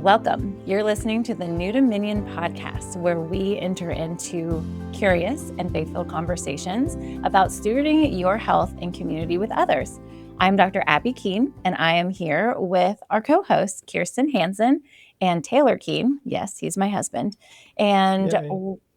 Welcome. You're listening to the New Dominion podcast, where we enter into curious and faithful conversations about stewarding your health and community with others. I'm Dr. Abby Keene, and I am here with our co-hosts, Kirsten Hansen and Taylor Keene. Yes, he's my husband. And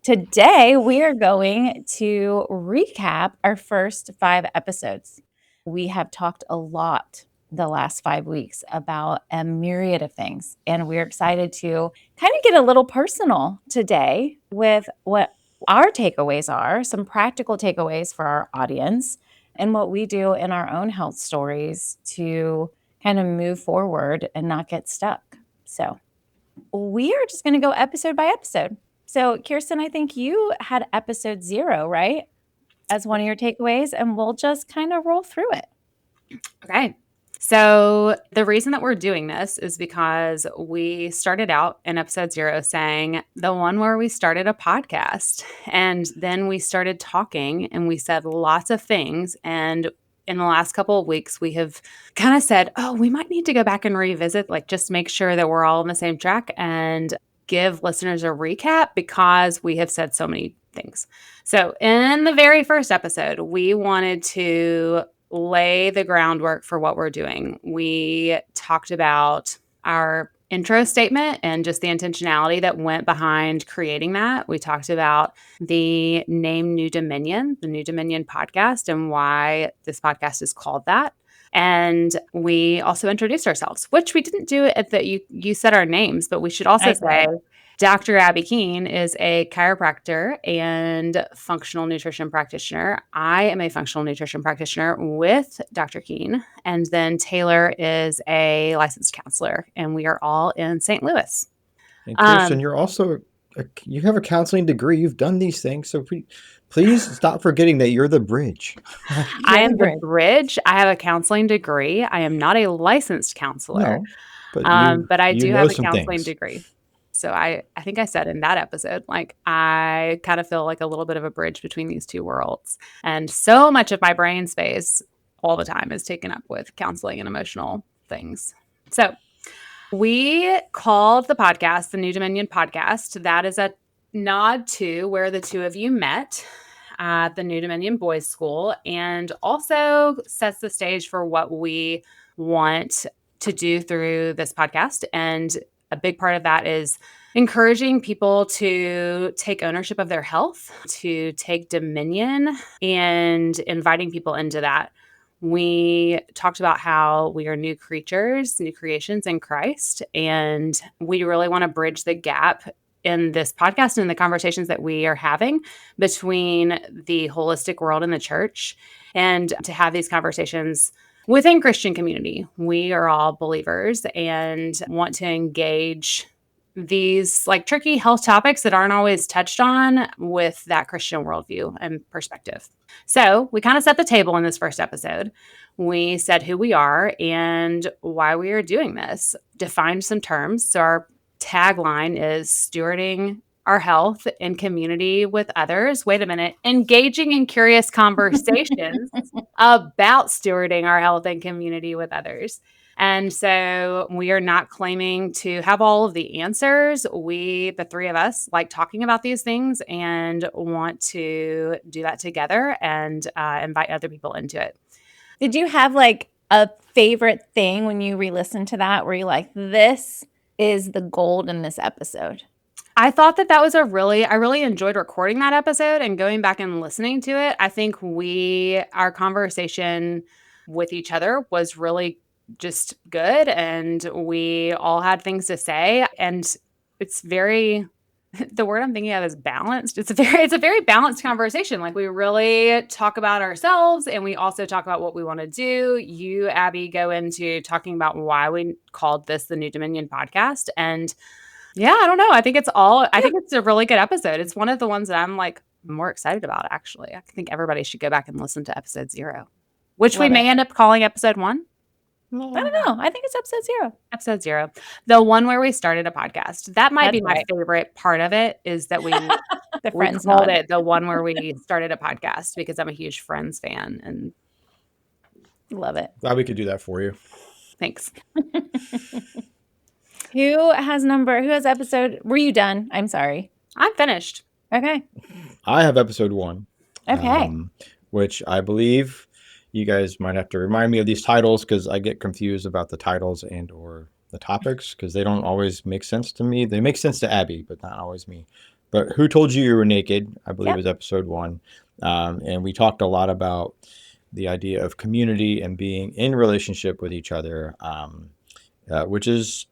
today we are going to recap our first 5 episodes. We have talked a lot the last 5 weeks about a myriad of things. And we're excited to kind of get a little personal today with what our takeaways are, some practical takeaways for our audience, and what we do in our own health stories to kind of move forward and not get stuck. So we are just going to go episode by episode. So Kirsten, I think you had episode 0, right? As one of your takeaways, and we'll just kind of roll through it. Okay. So the reason that we're doing this is because we started out in episode 0 saying the one where we started a podcast, and then we started talking and we said lots of things. And in the last couple of weeks, we have kind of said, oh, we might need to go back and revisit, like just make sure that we're all on the same track and give listeners a recap because we have said so many things. So in the very first episode, we wanted to lay the groundwork for what we're doing. We talked about our intro statement and just the intentionality that went behind creating that. We talked about the name New Dominion, the New Dominion podcast, and why this podcast is called that. And we also introduced ourselves, which we didn't do at the, you said our names, but we should also say Dr. Abby Keene is a chiropractor and functional nutrition practitioner. I am a functional nutrition practitioner with Dr. Keene. And then Taylor is a licensed counselor, and we are all in St. Louis. And Kirsten, you're also, you have a counseling degree. You've done these things. So please stop forgetting that you're the bridge. I am the bridge. I have a counseling degree. I am not a licensed counselor, but I do have a counseling degree. So I think I said in that episode, like I kind of feel like a little bit of a bridge between these two worlds. And so much of my brain space all the time is taken up with counseling and emotional things. So we called the podcast the New Dominion podcast. That is a nod to where the two of you met at the New Dominion Boys School, and also sets the stage for what we want to do through this podcast. And a big part of that is encouraging people to take ownership of their health, to take dominion, and inviting people into that. We talked about how we are new creatures, new creations in Christ, and we really want to bridge the gap in this podcast and in the conversations that we are having between the holistic world and the church, and to have these conversations within Christian community. We are all believers and want to engage these like tricky health topics that aren't always touched on with that Christian worldview and perspective. So we kind of set the table in this first episode. We said who we are and why we are doing this, defined some terms. So our tagline is stewarding our health and community with others. Wait a minute. Engaging in curious conversations about stewarding our health and community with others. And so we are not claiming to have all of the answers. We, the three of us, like talking about these things and want to do that together and invite other people into it. Did you have like a favorite thing when you re-listened to that where you're like, this is the gold in this episode? I thought that was I really enjoyed recording that episode and going back and listening to it. I think our conversation with each other was really just good, and we all had things to say, and it's very, the word I'm thinking of is balanced. It's a very balanced conversation. Like we really talk about ourselves and we also talk about what we want to do. You, Abby, go into talking about why we called this the New Dominion podcast. And yeah, I don't know. I think I think it's a really good episode. It's one of the ones that I'm like more excited about, actually. I think everybody should go back and listen to episode 0, which we may end up calling episode 1. I don't know. I think it's episode 0. Episode 0. The one where we started a podcast. That might be my favorite part of it, is that we called it the one where we started a podcast, because I'm a huge Friends fan and love it. Glad we could do that for you. Thanks. Who has episode? Were you done? I'm sorry. I'm finished. Okay. I have episode 1. Okay. Which I believe you guys might have to remind me of these titles, because I get confused about the titles and or the topics, because they don't always make sense to me. They make sense to Abby, but not always me. But Who Told You You Were Naked, I believe, is episode 1. And we talked a lot about the idea of community and being in relationship with each other, which is,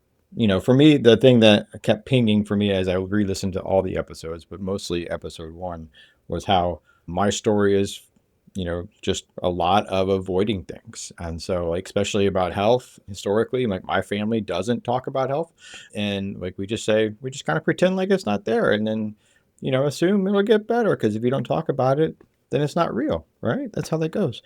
for me, the thing that kept pinging for me as I re-listened to all the episodes, but mostly episode 1, was how my story is, just a lot of avoiding things. And so, like, especially about health, historically, like, my family doesn't talk about health. And like, we just kind of pretend like it's not there, and then, assume it'll get better, because if you don't talk about it, then it's not real, right? That's how that goes.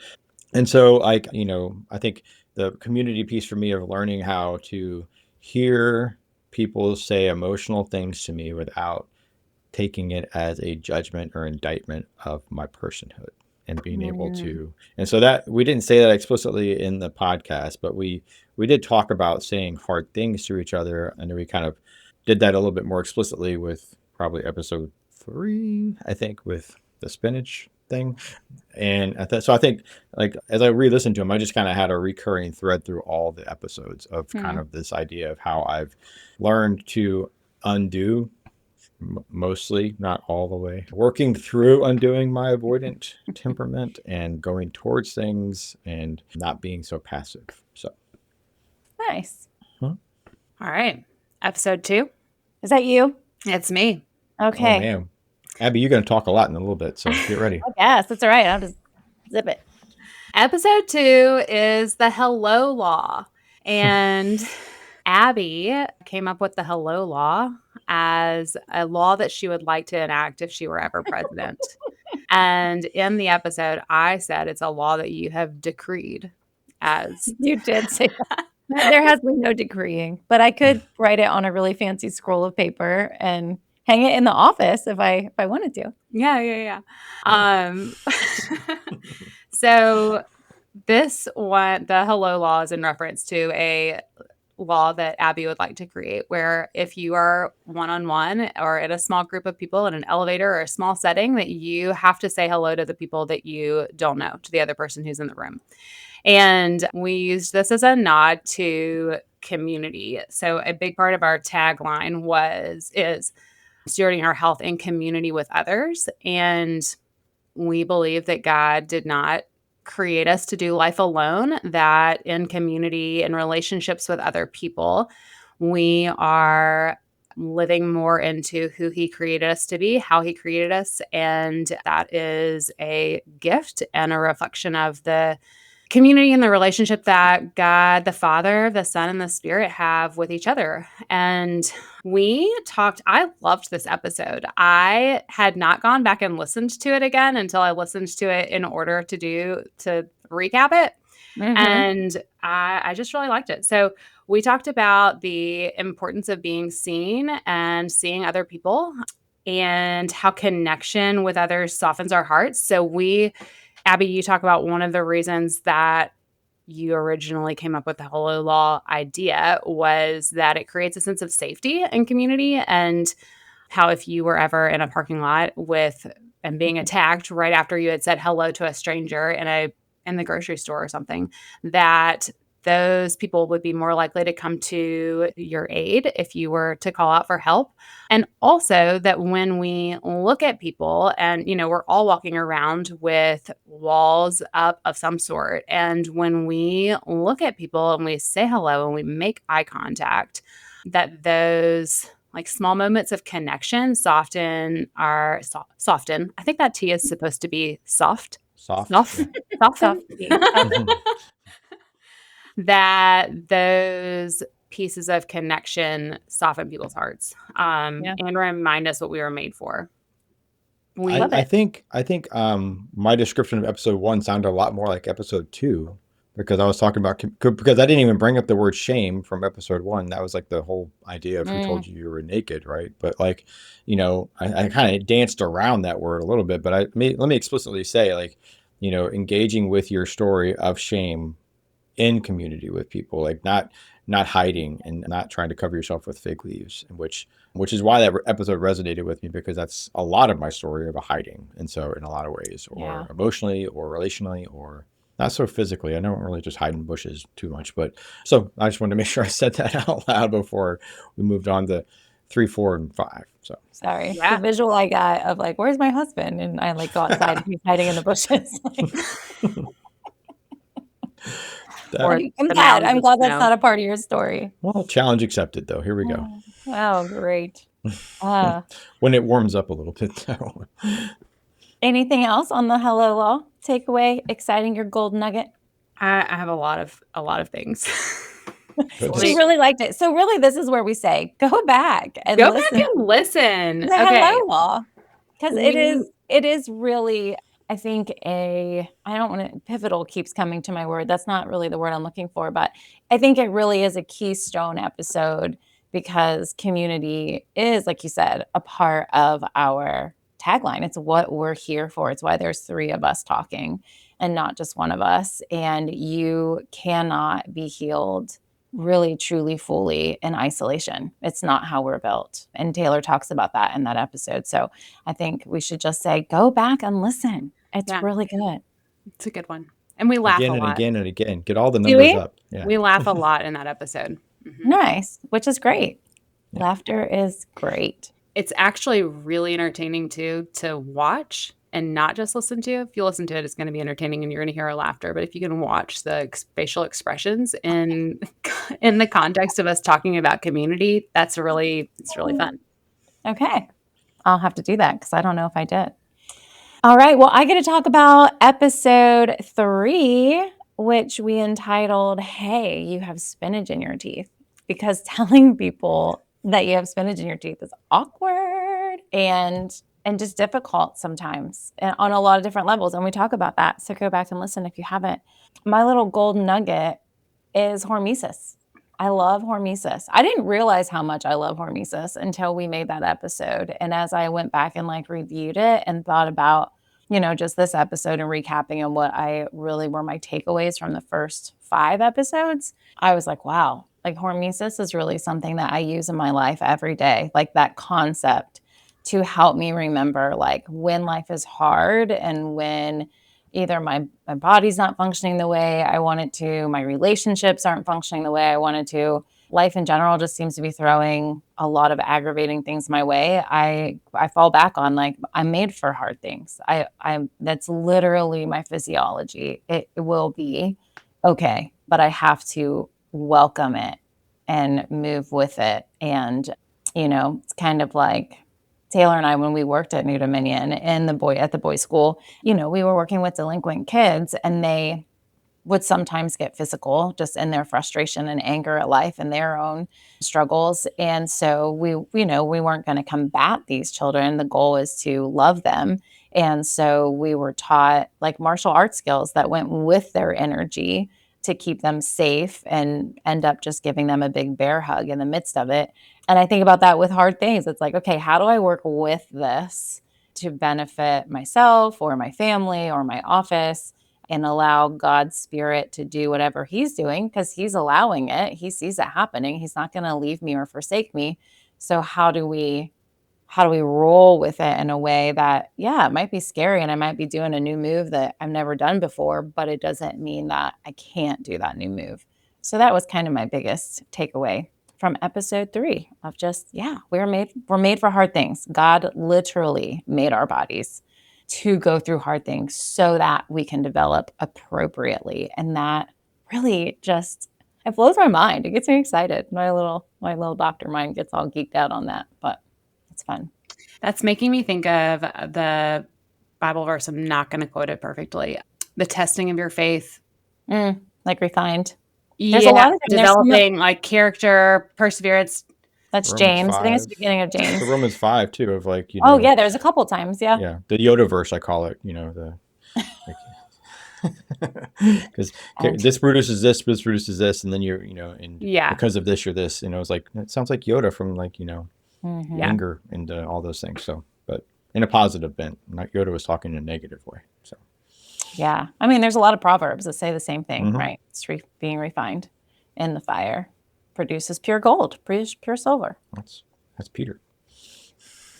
And so, like, I think the community piece for me of learning how to hear people say emotional things to me without taking it as a judgment or indictment of my personhood, and being able to, and so that we didn't say that explicitly in the podcast, but we did talk about saying hard things to each other, and we kind of did that a little bit more explicitly with probably episode 3, I think, with the spinach thing. And so I think, like, as I re-listened to them, I just kind of had a recurring thread through all the episodes of kind of this idea of how I've learned to undo, mostly, not all the way, working through undoing my avoidant temperament and going towards things and not being so passive. So nice. All right. Episode 2. Is that you? It's me. Okay. Oh, man. Abby, you're going to talk a lot in a little bit, so get ready. Yes, that's all right. I'll just zip it. Episode 2 is the hello law. And Abby came up with the hello law as a law that she would like to enact if she were ever president. And in the episode, I said it's a law that you have decreed as. You did say that. There has been no decreeing, but I could write it on a really fancy scroll of paper and hang it in the office if I wanted to. Yeah. So this one, the hello law, is in reference to a law that Abby would like to create, where if you are one-on-one or in a small group of people in an elevator or a small setting, that you have to say hello to the people that you don't know, to the other person who's in the room. And we used this as a nod to community. So a big part of our tagline is stewarding our health in community with others. And we believe that God did not create us to do life alone, that in community and relationships with other people, we are living more into who he created us to be, how he created us. And that is a gift and a reflection of the community and the relationship that God, the Father, the Son, and the Spirit have with each other. And I loved this episode. I had not gone back and listened to it again until I listened to it in order to recap it. Mm-hmm. And I just really liked it. So we talked about the importance of being seen and seeing other people, and how connection with others softens our hearts. So Abby, you talk about one of the reasons that you originally came up with the hello law idea was that it creates a sense of safety and community, and how if you were ever in a parking lot and being attacked right after you had said hello to a stranger in the grocery store or something, that those people would be more likely to come to your aid if you were to call out for help. And also that when we look at people and, we're all walking around with walls up of some sort. And when we look at people and we say hello and we make eye contact, that those like small moments of connection soften. I think that T is supposed to be soft. Soft. That those pieces of connection soften people's hearts, and remind us what we were made for. I think my description of episode 1 sounded a lot more like episode 2, because I was talking about, because I didn't even bring up the word shame from episode 1. That was like the whole idea of Who Told You You Were Naked, right? But like, I kind of danced around that word a little bit, but let me explicitly say, like, engaging with your story of shame in community with people, like not hiding and not trying to cover yourself with fig leaves, which is why that episode resonated with me, because that's a lot of my story about hiding. And so in a lot of ways, or emotionally or relationally, or not so physically. I don't really just hide in bushes too much, but so I just wanted to make sure I said that out loud before we moved on to 3, 4, and 5. So sorry, the visual I got of like, where's my husband? And I like go outside and he's hiding in the bushes. I'm glad that's not a part of your story. Well, challenge accepted, though. Here we go. Oh, great. When it warms up a little bit, though. Anything else on the Hello Law takeaway? Exciting, your gold nugget? I have a lot of things. She really liked it. So really, this is where we say, go back and listen. The Hello Law, because it is really, I think pivotal keeps coming to my word. That's not really the word I'm looking for, but I think it really is a keystone episode, because community is, like you said, a part of our tagline. It's what we're here for. It's why there's 3 of us talking and not just one of us. And you cannot be healed really, truly, fully in isolation. It's not how we're built. And Taylor talks about that in that episode. So I think we should just say, go back and listen. It's really good. It's a good one. And we laugh again a lot. And again and again. Get all the numbers up. Yeah. We laugh a lot in that episode. Mm-hmm. Nice, which is great. Yeah. Laughter is great. It's actually really entertaining too to watch and not just listen to. If you listen to it, it's going to be entertaining and you're going to hear our laughter. But if you can watch the facial expressions in the context of us talking about community, it's really fun. Okay. I'll have to do that because I don't know if I did. All right. Well, I get to talk about episode 3, which we entitled, Hey, You Have Spinach in Your Teeth. Because telling people that you have spinach in your teeth is awkward and just difficult sometimes on a lot of different levels. And we talk about that. So go back and listen if you haven't. My little golden nugget is hormesis. I love hormesis. I didn't realize how much I love hormesis until we made that episode. And as I went back and reviewed it and thought about, just this episode and recapping and what I really were my takeaways from the first 5 episodes, I was like, wow, hormesis is really something that I use in my life every day. That concept to help me remember when life is hard and when either my body's not functioning the way I want it to, my relationships aren't functioning the way I wanted to. Life in general just seems to be throwing a lot of aggravating things my way. I fall back on I'm made for hard things. That's literally my physiology. It will be okay, but I have to welcome it and move with it. And, it's kind of like Taylor and I, when we worked at New Dominion at the boys' school, we were working with delinquent kids, and they would sometimes get physical just in their frustration and anger at life and their own struggles. And so we weren't going to combat these children. The goal is to love them. And so we were taught martial arts skills that went with their energy to keep them safe, and end up just giving them a big bear hug in the midst of it. And I think about that with hard things. It's okay, how do I work with this to benefit myself or my family or my office, and allow God's Spirit to do whatever He's doing, because He's allowing it. He sees it happening. He's not going to leave me or forsake me. So how do we roll with it in a way that, it might be scary and I might be doing a new move that I've never done before, but it doesn't mean that I can't do that new move. So that was kind of my biggest takeaway from episode 3 of just, we're made for hard things. God literally made our bodies to go through hard things so that we can develop appropriately. And that really just, it blows my mind. It gets me excited. My little doctor mind gets all geeked out on that, but it's fun. That's making me think of the Bible verse. I'm not going to quote it perfectly. The testing of your faith. Refined. There's a lot of developing character, perseverance. That's Romans James. 5. I think it's the beginning of James. The Romans 5 too, of oh yeah, there's a couple times. Yeah. The Yoda verse, I call it. Because this produces this produces this, and then you're because of this you're this. It's it sounds like Yoda from anger and all those things. So, but in a positive bent. Not Yoda was talking in a negative way. So. Yeah. I mean, there's a lot of proverbs that say the same thing, right? It's being refined in the fire produces pure gold, pure silver. That's Peter.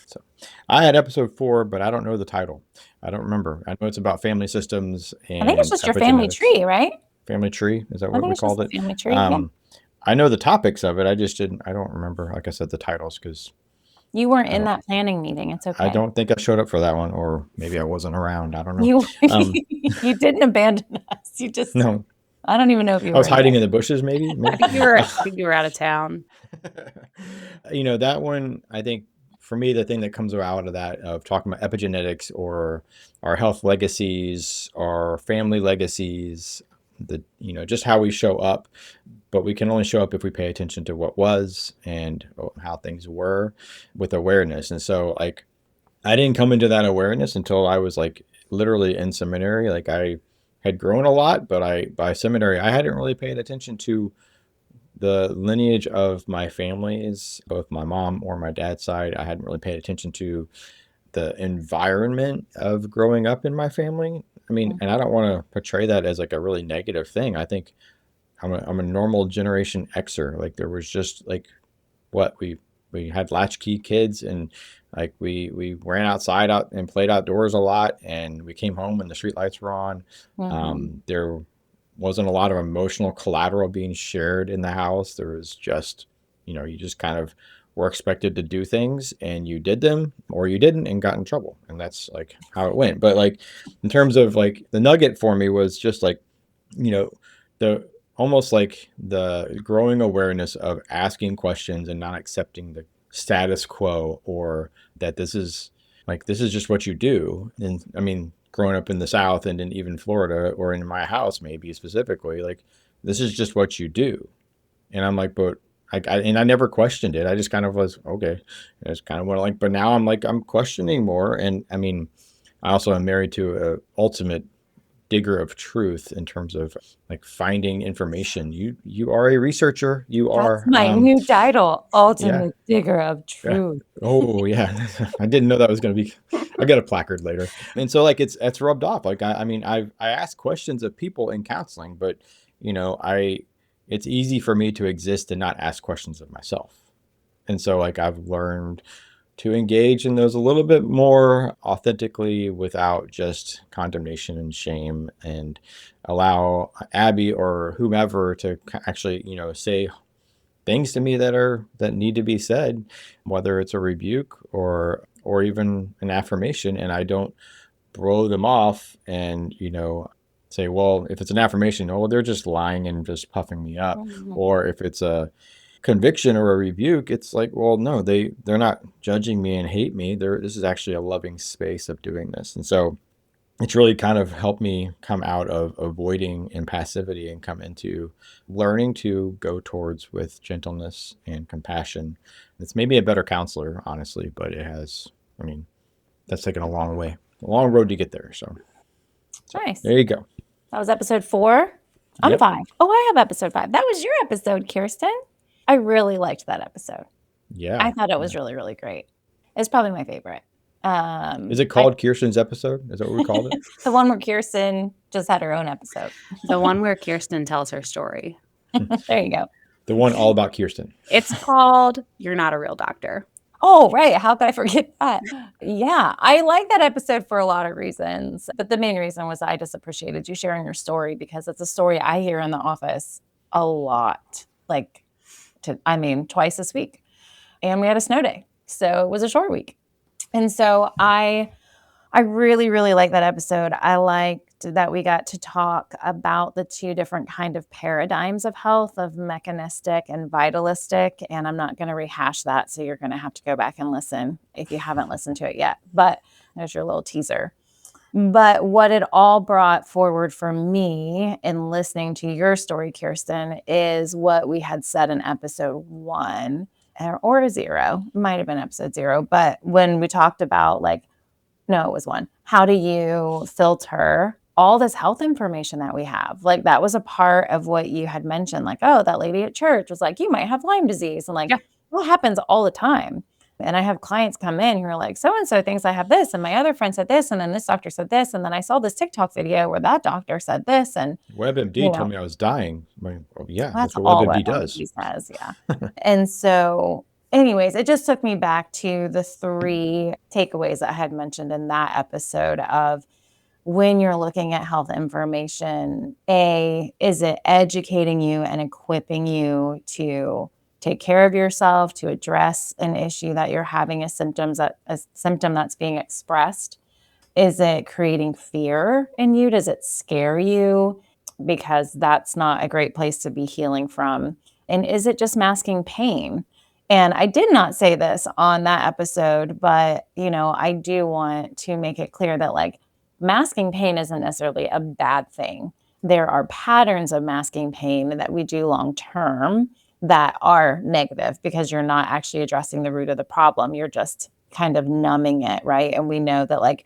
So I had episode 4, but I don't know the title. I don't remember. I know it's about family systems and I think it's just your family tree, right? Family tree. Is that what we called it? Family tree. Yeah. I know the topics of it. I don't remember, like I said, the titles, because you weren't in that planning meeting. It's okay. I don't think I showed up for that one, or maybe I wasn't around. I don't know. You didn't abandon us. You just no. I don't even know if you were. I was hiding in the bushes, maybe. I think you were out of town. That one, I think for me, the thing that comes out of that, of talking about epigenetics or our health legacies, our family legacies, just how we show up, but we can only show up if we pay attention to what was and how things were with awareness. And so, like, I didn't come into that awareness until I was like literally in seminary. Like, I had grown a lot, but by seminary, I hadn't really paid attention to the lineage of my families, both my mom or my dad's side. I hadn't really paid attention to the environment of growing up in my family. I mean, and I don't want to portray that as like a really negative thing. I think I'm a normal Generation Xer. Like, there was just like what we had latchkey kids, and like we ran outside and played outdoors a lot, and we came home when the street lights were on. There wasn't a lot of emotional collateral being shared in the house. There was just, you just kind of were expected to do things, and you did them or you didn't and got in trouble. And that's like how it went. But like, in terms of like, the nugget for me was just like, the almost like the growing awareness of asking questions and not accepting the status quo, or that this is just what you do. And I mean, growing up in the South and in even Florida, or in my house, maybe specifically, like, this is just what you do. And I'm like, but I never questioned it. I just kind of was, okay. It's kind of what I like, but now I'm questioning more. And I mean, I also am married to a ultimate digger of truth in terms of like finding information. You are a researcher. That's my new title, ultimate digger of truth. Yeah. Oh yeah. I didn't know that was going to be, I got a placard later. And so like, it's rubbed off. Like, I ask questions of people in counseling, but it's easy for me to exist and not ask questions of myself. And so like, I've learned to engage in those a little bit more authentically without just condemnation and shame, and allow Abby or whomever to actually, say things to me that need to be said, whether it's a rebuke or even an affirmation. And I don't blow them off and, say, well, if it's an affirmation, oh, they're just lying and just puffing me up. Or if it's a conviction or a rebuke, it's like, well, no, they're not judging me and hate me. This is actually a loving space of doing this. And so it's really kind of helped me come out of avoiding impassivity and come into learning to go towards with gentleness and compassion. It's maybe a better counselor, honestly, but that's taken a long road to get there. So nice. There you go. That was episode 4. I'm 5. Oh, I have episode 5. That was your episode, Kirsten. I really liked that episode. Yeah. I thought it was really, really great. It's probably my favorite. Is it called Kirsten's episode? Is that what we called it? The one where Kirsten just had her own episode. The one where Kirsten tells her story. There you go. The one all about Kirsten. It's called You're Not a Real Doctor. Oh, right. How could I forget that? Yeah, I like that episode for a lot of reasons. But the main reason was I just appreciated you sharing your story, because it's a story I hear in the office a lot. Twice this week. And we had a snow day. So it was a short week. And so I really, really like that episode. I liked that we got to talk about the 2 different kind of paradigms of health, of mechanistic and vitalistic. And I'm not going to rehash that. So you're going to have to go back and listen if you haven't listened to it yet. But there's your little teaser. But what it all brought forward for me in listening to your story, Kirsten, is what we had said in episode 1 or 0. It might have been episode 0. But when we talked about it was 1. How do you filter all this health information that we have? Like, that was a part of what you had mentioned. Like, oh, that lady at church was like, you might have Lyme disease. And it happens all the time. And I have clients come in who are like, so-and-so thinks I have this, and my other friend said this, and then this doctor said this, and then I saw this TikTok video where that doctor said this, and WebMD told me I was dying. That's what all WebMD does. Says, yeah. And so anyways, it just took me back to the 3 takeaways that I had mentioned in that episode of when you're looking at health information, is it educating you and equipping you to take care of yourself, to address an issue that you're having, a symptom that's being expressed? Is it creating fear in you? Does it scare you? Because that's not a great place to be healing from. And is it just masking pain? And I did not say this on that episode, but I do want to make it clear that like masking pain isn't necessarily a bad thing. There are patterns of masking pain that we do long term that are negative because you're not actually addressing the root of the problem. You're just kind of numbing it, right? And we know that like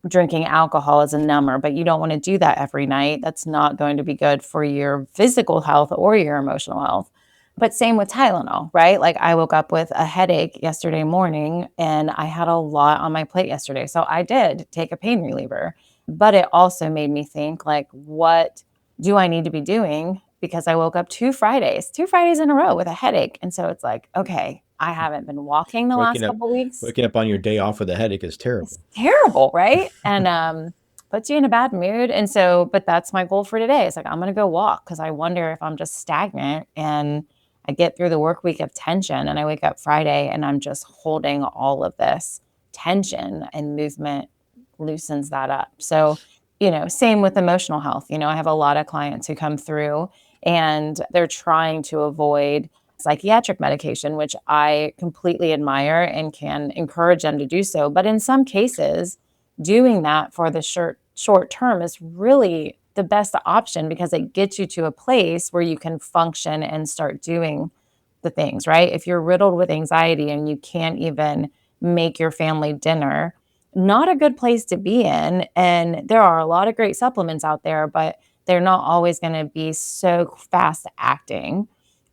drinking alcohol is a number, but you don't want to do that every night. That's not going to be good for your physical health or your emotional health. But same with Tylenol, right? Like I woke up with a headache yesterday morning and I had a lot on my plate yesterday. So I did take a pain reliever, but it also made me think like, what do I need to be doing? Because I woke up 2 Fridays in a row with a headache. And so it's like, okay, I haven't been walking the last couple weeks. Waking up on your day off with a headache is terrible. It's terrible, right? And puts you in a bad mood. And so, but that's my goal for today. It's like, I'm going to go walk because I wonder if I'm just stagnant and I get through the work week of tension and I wake up Friday and I'm just holding all of this tension, and movement loosens that up. So, same with emotional health. I have a lot of clients who come through and they're trying to avoid psychiatric medication, which I completely admire and can encourage them to do so. But in some cases, doing that for the short term is really the best option because it gets you to a place where you can function and start doing the things, right? If you're riddled with anxiety and you can't even make your family dinner, not a good place to be in. And there are a lot of great supplements out there, but they're not always going to be so fast acting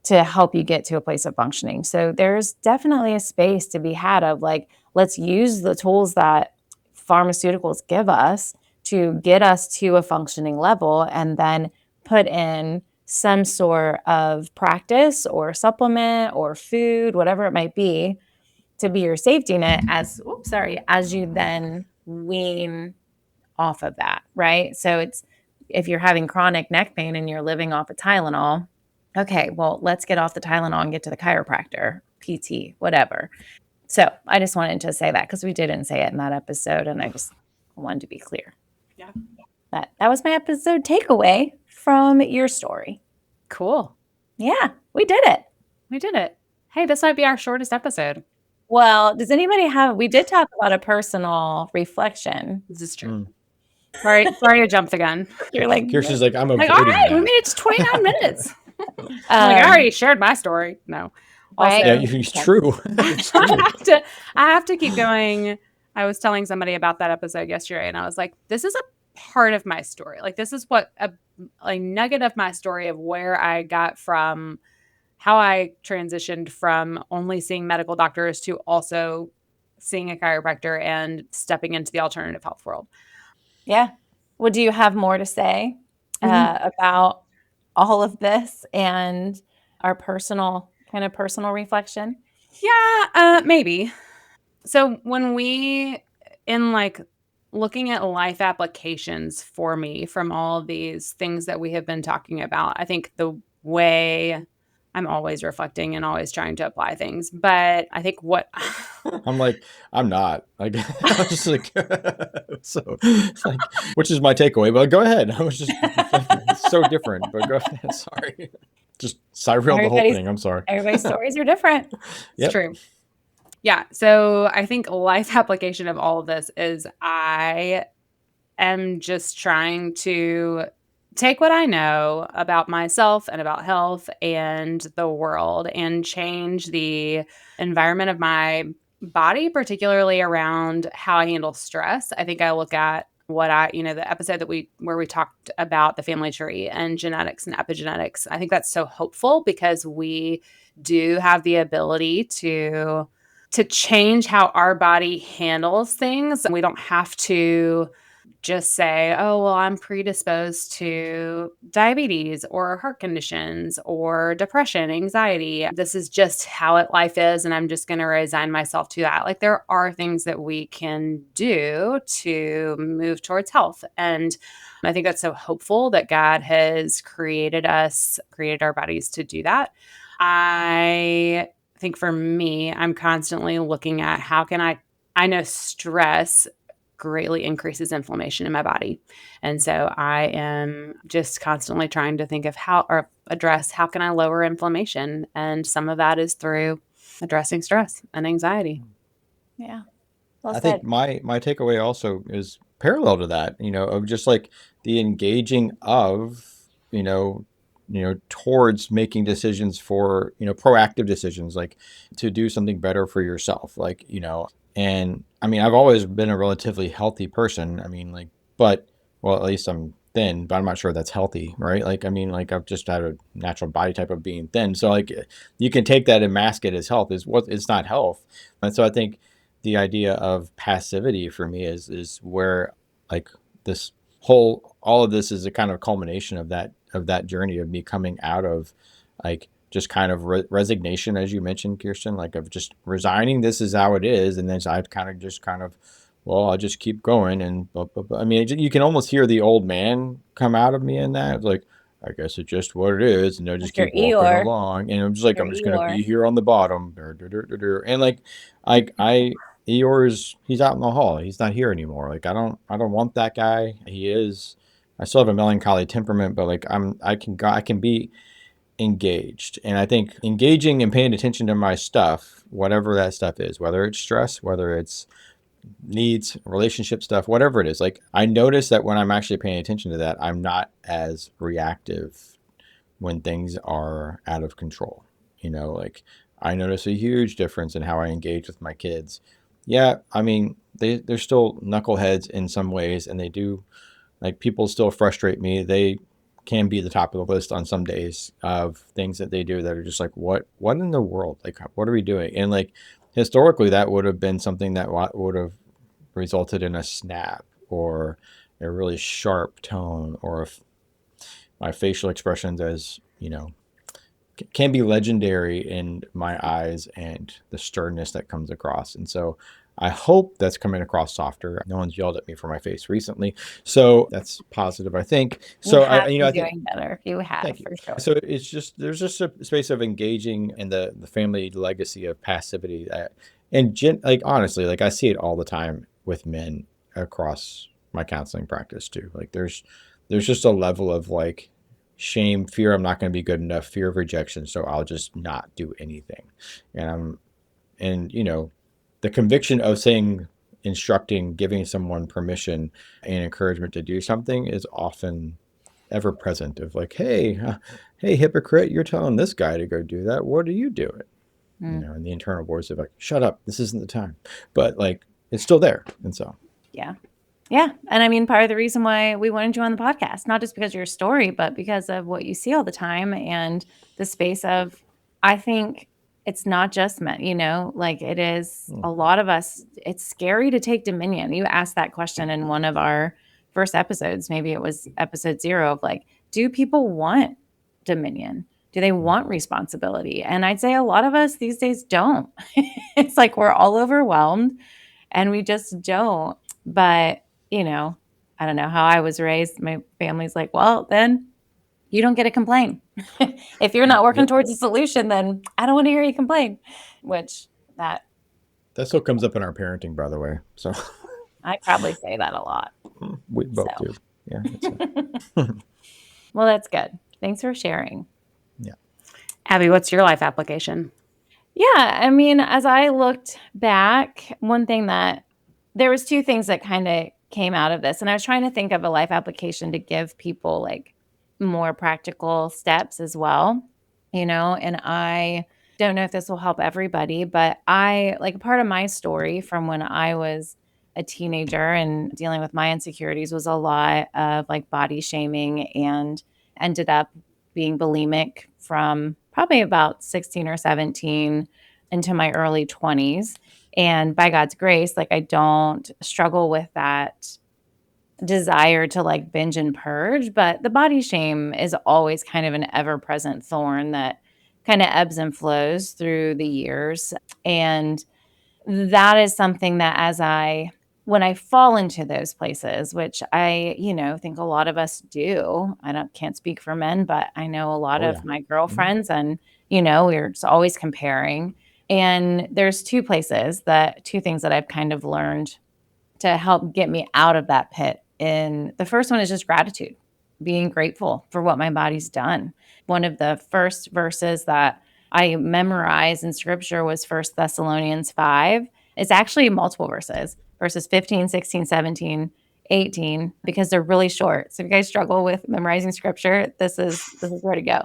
to help you get to a place of functioning. So there's definitely a space to be had of like, let's use the tools that pharmaceuticals give us to get us to a functioning level, and then put in some sort of practice or supplement or food, whatever it might be, to be your safety net as you then wean off of that, right? So it's, if you're having chronic neck pain and you're living off of Tylenol, okay, well, let's get off the Tylenol and get to the chiropractor, PT, whatever. So I just wanted to say that because we didn't say it in that episode, and I just wanted to be clear. Yeah. That was my episode takeaway from your story. Cool. Yeah, we did it. Hey, this might be our shortest episode. Well, does anybody we did talk about a personal reflection. This is true. Sorry to jump the gun. You're like, Kirsten's like, I'm all right, we made it to 29 minutes. I already shared my story. No. Right? Yeah, it's true. I have to keep going. I was telling somebody about that episode yesterday, and I was like, this is a part of my story. Like, this is what a nugget of my story of where I got from, how I transitioned from only seeing medical doctors to also seeing a chiropractor and stepping into the alternative health world. Yeah. Well, do you have more to say about all of this and our personal reflection? Yeah, maybe. So when looking at life applications for me from all of these things that we have been talking about, I think the way I'm always reflecting and always trying to apply things, but I think I'm not like, I was just like, so like, which is my takeaway, but go ahead. I was just so different, but go ahead. Sorry. Just reeled the whole thing. I'm sorry. Everybody's stories are different. It's true. Yeah. So I think life application of all of this is I am just trying to take what I know about myself and about health and the world and change the environment of my body, particularly around how I handle stress. I think I look at the episode where we talked about the family tree and genetics and epigenetics. I think that's so hopeful because we do have the ability to to change how our body handles things. We don't have to just say, oh, well, I'm predisposed to diabetes or heart conditions or depression, anxiety. This is just how life is, and I'm just going to resign myself to that. Like, there are things that we can do to move towards health. And I think that's so hopeful that God has created our bodies to do that. I think for me, I'm constantly looking at how can I know stress greatly increases inflammation in my body. And so I am just constantly trying to think of address how can I lower inflammation? And some of that is through addressing stress and anxiety. Yeah. Well I said. think my takeaway also is parallel to that, of just like the engaging of, towards making decisions for, proactive decisions, like to do something better for yourself, like, and I mean, I've always been a relatively healthy person. I mean, like, but, well, at least I'm thin, but I'm not sure that's healthy, right? Like, I mean, like I've just had a natural body type of being thin. So like you can take that and mask it as health it's not health. And so I think the idea of passivity for me is where like this all of this is a kind of culmination of that journey of me coming out of like just kind of resignation, as you mentioned, Kirsten, like of just resigning. This is how it is, and then I well, I'll just keep going. And I mean, you can almost hear the old man come out of me in that. It's like, I guess it's just what it is, and just keep walking along. And I'm just like, I'm just gonna be here on the bottom, and like, Eeyore he's out in the hall. He's not here anymore. Like I don't want that guy. I still have a melancholy temperament, but like I can be engaged. And I think engaging and paying attention to my stuff, whatever that stuff is, whether it's stress, whether it's needs, relationship stuff, whatever it is, like I notice that when I'm actually paying attention to that, I'm not as reactive when things are out of control. Like I notice a huge difference in how I engage with my kids. Yeah, I mean, they're still knuckleheads in some ways, and they do, like, people still frustrate me. They can be the top of the list on some days of things that they do that are just like, what in the world? Like, what are we doing? And like, historically, that would have been something that would have resulted in a snap or a really sharp tone, or my facial expressions, as can be legendary in my eyes, and the sternness that comes across. And so I hope that's coming across softer. No one's yelled at me for my face recently, so that's positive, I think. So I think doing better. You have, for sure. So it's just, there's just a space of engaging in the family legacy of passivity, and like honestly, like I see it all the time with men across my counseling practice too. Like there's just a level of like shame, fear, I'm not going to be good enough, fear of rejection, so I'll just not do anything. And the conviction of instructing, giving someone permission and encouragement to do something is often ever present, of like, hey, hypocrite, you're telling this guy to go do that, what are you doing? And the internal voice of like, shut up, this isn't the time. But like, it's still there. And so yeah. And I mean, part of the reason why we wanted you on the podcast, not just because of your story, but because of what you see all the time, and the space of, I think it's not just men, like it is a lot of us. It's scary to take dominion. You asked that question in one of our first episodes. Maybe it was episode 0 of like, do people want dominion? Do they want responsibility? And I'd say a lot of us these days don't. It's like we're all overwhelmed and we just don't. But I don't know how I was raised. My family's like, well, then you don't get to complain. If you're not working towards a solution, then I don't want to hear you complain, which that still comes up in our parenting, by the way. So I probably say that a lot. We both do. Yeah. Well, that's good. Thanks for sharing. Yeah. Abby, what's your life application? Yeah. I mean, as I looked back, one thing that there was 2 things that kind of came out of this. And I was trying to think of a life application to give people like more practical steps as well, and I don't know if this will help everybody, but I like part of my story from when I was a teenager and dealing with my insecurities was a lot of like body shaming, and ended up being bulimic from probably about 16 or 17 into my early 20s. And by God's grace, like I don't struggle with that desire to like binge and purge, but the body shame is always kind of an ever-present thorn that kind of ebbs and flows through the years. And that is something that when I fall into those places, which I, think a lot of us do. Can't speak for men, but I know a lot of my girlfriends and, we're just always comparing. And there's two things that I've kind of learned to help get me out of that pit. And the first one is just gratitude, being grateful for what my body's done. One of the first verses that I memorized in scripture was 1 Thessalonians 5. It's actually multiple verses 15, 16, 17, 18, because they're really short. So if you guys struggle with memorizing scripture, this is where to go.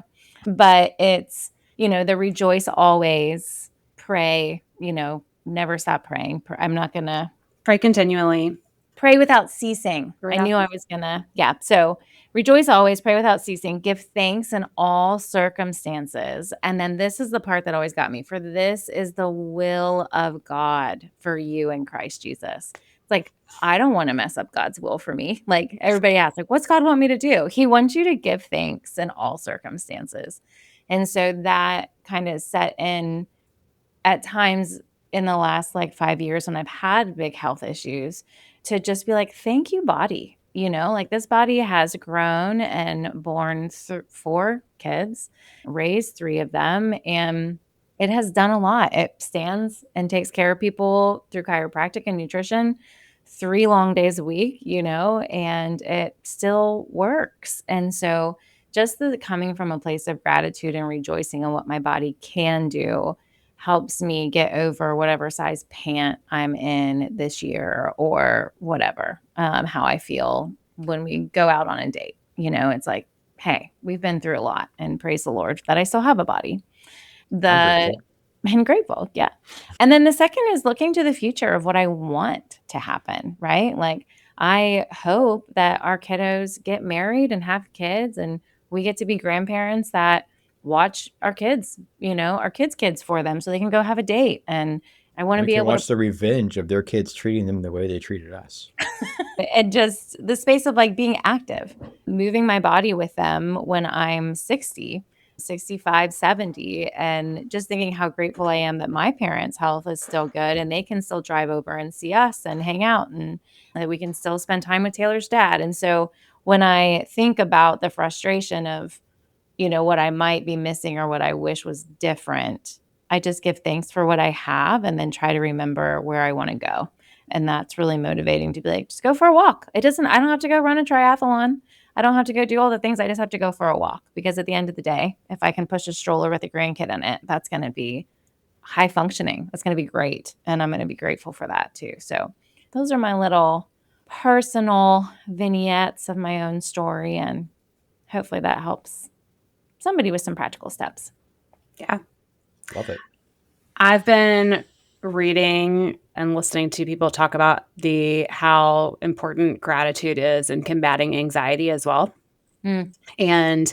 But it's, the rejoice always, pray, never stop praying. I'm not going to pray continually. Pray without ceasing. I knew I was going to. Yeah. So rejoice always, pray without ceasing, give thanks in all circumstances. And then this is the part that always got me. For this is the will of God for you in Christ Jesus. It's like, I don't want to mess up God's will for me. Like everybody asks, like, what's God want me to do? He wants you to give thanks in all circumstances. And so that kind of set in at times in the last like 5 years when I've had big health issues to just be like, thank you, body. Like this body has grown and born 4 kids, raised 3 of them, and it has done a lot. It stands and takes care of people through chiropractic and nutrition 3 long days a week, and it still works. And so just coming from a place of gratitude and rejoicing in what my body can do helps me get over whatever size pant I'm in this year or whatever, how I feel when we go out on a date. It's like, hey, we've been through a lot and praise the Lord that I still have a body. I'm grateful. Yeah. And then the second is looking to the future of what I want to happen, right? Like I hope that our kiddos get married and have kids and we get to be grandparents that watch our kids, our kids for them so they can go have a date. And I want to be able to watch the revenge of their kids treating them the way they treated us. And just the space of like being active, moving my body with them when I'm 60, 65, 70, and just thinking how grateful I am that my parents' health is still good and they can still drive over and see us and hang out and that we can still spend time with Taylor's dad. And so when I think about the frustration of, what I might be missing or what I wish was different, I just give thanks for what I have and then try to remember where I want to go. And that's really motivating to be like, just go for a walk. I don't have to go run a triathlon. I don't have to go do all the things. I just have to go for a walk because at the end of the day, if I can push a stroller with a grandkid in it, that's going to be high functioning. That's going to be great. And I'm going to be grateful for that too. So those are my little personal vignettes of my own story. And hopefully that helps somebody with some practical steps. Yeah. Love it. I've been reading and listening to people talk about how important gratitude is in combating anxiety as well. And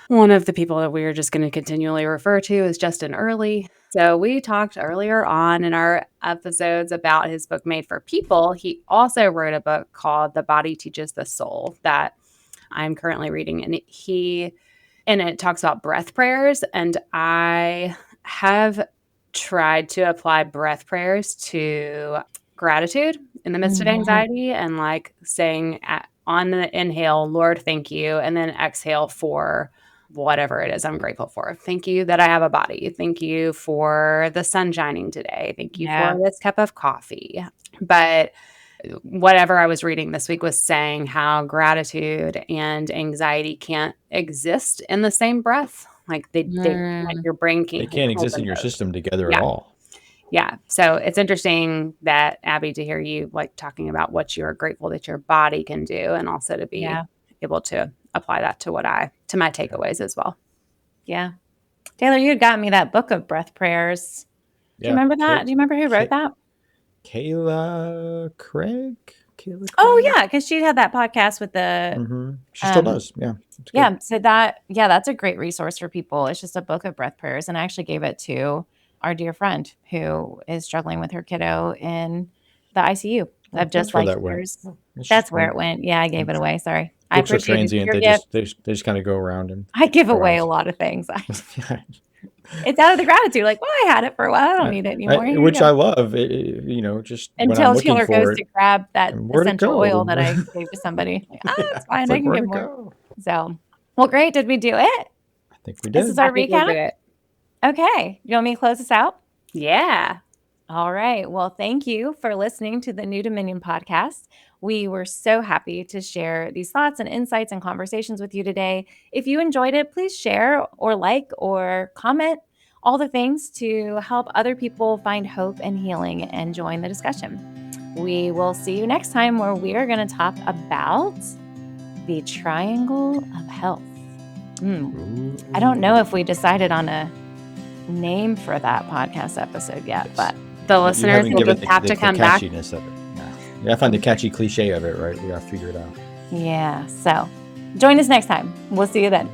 one of the people that we're just going to continually refer to is Justin Earley. So we talked earlier on in our episodes about his book Made for People. He also wrote a book called The Body Teaches the Soul that I'm currently reading. And it talks about breath prayers. And I have tried to apply breath prayers to gratitude in the midst of anxiety and like saying on the inhale, Lord, thank you. And then exhale for whatever it is I'm grateful for. Thank you that I have a body. Thank you for the sun shining today. Thank you for this cup of coffee. But whatever I was reading this week was saying how gratitude and anxiety can't exist in the same breath. Like like your brain can't. They can't exist in your system together at all. Yeah. So it's interesting that, Abby, to hear you like talking about what you're grateful that your body can do and also to be able to apply that to to my takeaways as well. Yeah. Taylor, you got me that book of breath prayers. Do you remember that? Do you remember who wrote that? Kayla Craig. Oh yeah, because she had that podcast with the. She still does. Yeah. Yeah. So that's a great resource for people. It's just a book of breath prayers, and I actually gave it to our dear friend who is struggling with her kiddo in the ICU. Of just like that's where it went. Yeah, I gave it away. Sorry. I appreciate transient. They just kind of go around and I give away a lot of things. It's out of the gratitude. Like, well, I had it for a while. I don't need it anymore. Which I love. Just until Taylor goes to grab that essential oil that I gave to somebody. Like, it's fine. I can give more. So, well, great. Did we do it? I think we did. This is our recap. Okay. You want me to close this out? Yeah. All right. Well, thank you for listening to the New Dominion podcast. We were so happy to share these thoughts and insights and conversations with you today. If you enjoyed it, please share or like or comment, all the things to help other people find hope and healing and join the discussion. We will see you next time where we are going to talk about the triangle of health. I don't know if we decided on a name for that podcast episode yet, but the listeners will just have to come back. Of it. Yeah, I find the catchy cliche of it, right? We got to figure it out. Yeah. So join us next time. We'll see you then.